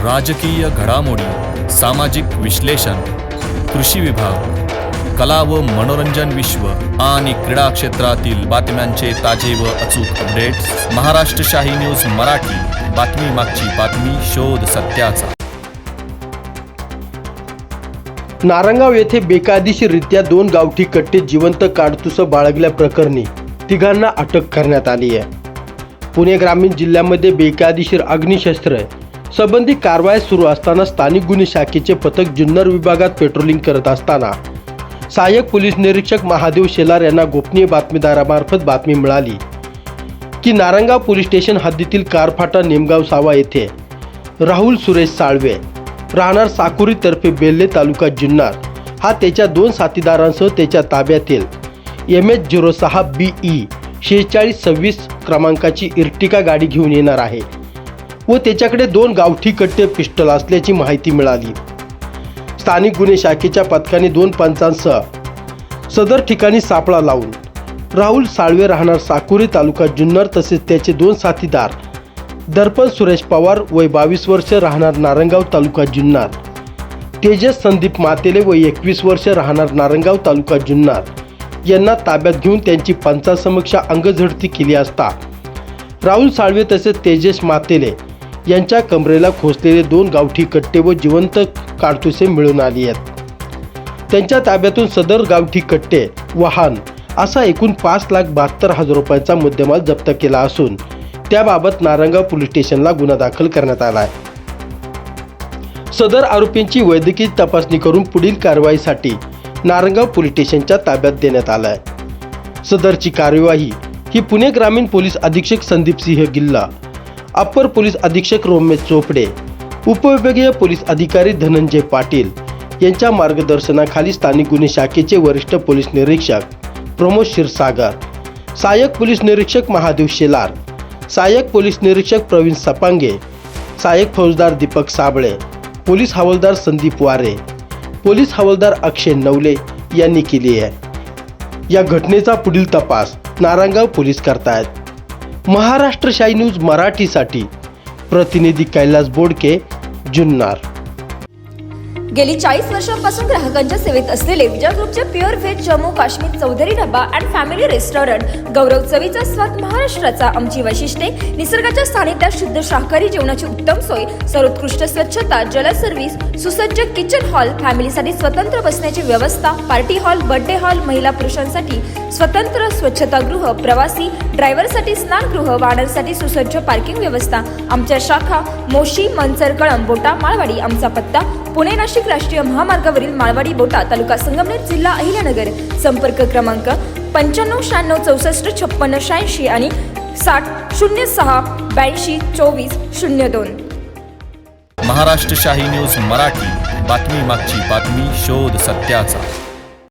राजकीय घडामोडी, सामाजिक विश्लेषण, कृषी विभाग, कला व मनोरंजन विश्व आणि क्रीडा क्षेत्रातील बातम्यांचे ताजे व अचूक अपडेट्स महाराष्ट्र शाही न्यूज मराठी. बातमी मागची बातमी, शोध सत्याचा. नारंगाव येथे बेकायदेशीररित्या 2 गावठी कट्टे जिवंत काडतुस बाळगल्याप्रकरणी तिघांना अटक करण्यात आली आहे. पुणे ग्रामीण जिल्ह्यामध्ये बेकायदेशीर अग्निशस्त्र संबंधी कारवाई सुरू असताना स्थानिक गुन्हे शाखेचे पथक जुन्नर विभागात पेट्रोलिंग करत असताना सहाय्यक पोलीस निरीक्षक महादेव शेलार यांना गोपनीय बातमीदारामार्फत बातमी मिळाली की नारंगाव पोलीस स्टेशन हद्दीतील कारफाटा नेमगाव सावा येथे राहुल सुरेश साळवे राहणार साकुरी तर्फे बेल्ले तालुका जुन्नर हा त्याच्या 2 साथीदारांसह त्याच्या ताब्यातील MH06BE 4626 क्रमांकाची इर्टिका गाडी घेऊन येणार आहे व त्याच्याकडे 2 गावठी कट्टे पिस्टल असल्याची माहिती मिळाली. स्थानिक गुन्हे शाखेच्या पथकाने 2 पंचांसह सदर ठिकाणी सापळा लावून राहुल साळवे राहणार साकुरी तालुका जुन्नर तसेच त्याचे 2 साथीदार दर्पण सुरेश पवार वय 22 वर्ष राहणार नारंगाव तालुका जुन्नर, तेजस संदीप मातेले वय 21 वर्ष राहणार नारंगाव तालुका जुन्नर यांना ताब्यात घेऊन त्यांची पंचासमक्ष अंगझडती केली असता राहुल साळवे तसेच तेजस मातेले यांच्या कमरेला खोचलेले 2 गावठी कट्टे व जिवंत काडतुसे मिळून आली आहेत. त्यांच्या ताब्यातून सदर गावठी कट्टे, वाहन असा एकूण 5,72,000 रुपयांचा मुद्देमाल जप्त केला असून त्याबाबत नारंगाव पोलीस स्टेशनला गुन्हा दाखल करण्यात आला आहे. सदर आरोपींची वैद्यकीय तपासणी करून पुढील कारवाईसाठी नारंगाव पोलीस स्टेशनच्या ताब्यात देण्यात आला आहे. सदरची कार्यवाही ही पुणे ग्रामीण पोलीस अधीक्षक संदीप सिंह गिल्ला, अप्पर पोलीस अधीक्षक रोमेश चोपडे, उपविभागीय पोलीस अधिकारी धनंजय पाटील यांच्या मार्गदर्शनाखाली स्थानिक गुन्हे शाखेचे वरिष्ठ पोलीस निरीक्षक प्रमोद क्षीरसागर, सहाय्यक पोलीस निरीक्षक महादेव शेलार, सहाय्यक पोलीस निरीक्षक प्रवीण सपांगे, सहाय्यक फौजदार दीपक साबळे, पोलीस हवालदार संदीप वारे, पोलीस हवालदार अक्षय नवले यांनी केली आहे. या घटनेचा पुढील तपास नारंगाव पोलीस करतायत. महाराष्ट्र शाही न्यूज मराठीसाठी प्रतिनिधी कैलास बोडके, जुन्नर. गेली 40 वर्षांपासून ग्राहकांच्या सेवेत असलेले विजय ग्रुपचे pure veg Jammu Kashmir Chaudhary Dhaba and family restaurant गौरव चवीचा स्वाद महाराष्ट्राचा आमची वैशिष्ट्ये निसर्गाच्या सानिध्यात शुद्ध शाकाहारी जेवणाची उत्तम सोय सर्वोत्कृष्ट स्वच्छता जल सर्व्हिस सुसज्ज किचन हॉल फॅमिलीसाठी स्वतंत्र बसण्याची व्यवस्था पार्टी हॉल बर्थडे हॉल महिला पुरुषांसाठी स्वतंत्र स्वच्छतागृह प्रवासी ड्रायव्हरसाठी स्नानगृह वाहनांसाठी सुसज्ज पार्किंग व्यवस्था आमच्या शाखा मोशी मनसर कळंब बोटा माळवाडी आमचा पत्ता पुणे नाशिक राष्ट्रीय महामार्गावरील माळवाडी बोटा तालुका संगमनेर जिल्हा अहिल्यानगर संपर्क क्रमांक 9596645686 आणि 6006822402. महाराष्ट्र शाही न्यूज मराठी. बातमी मागची बातमी, शोध सत्याचा.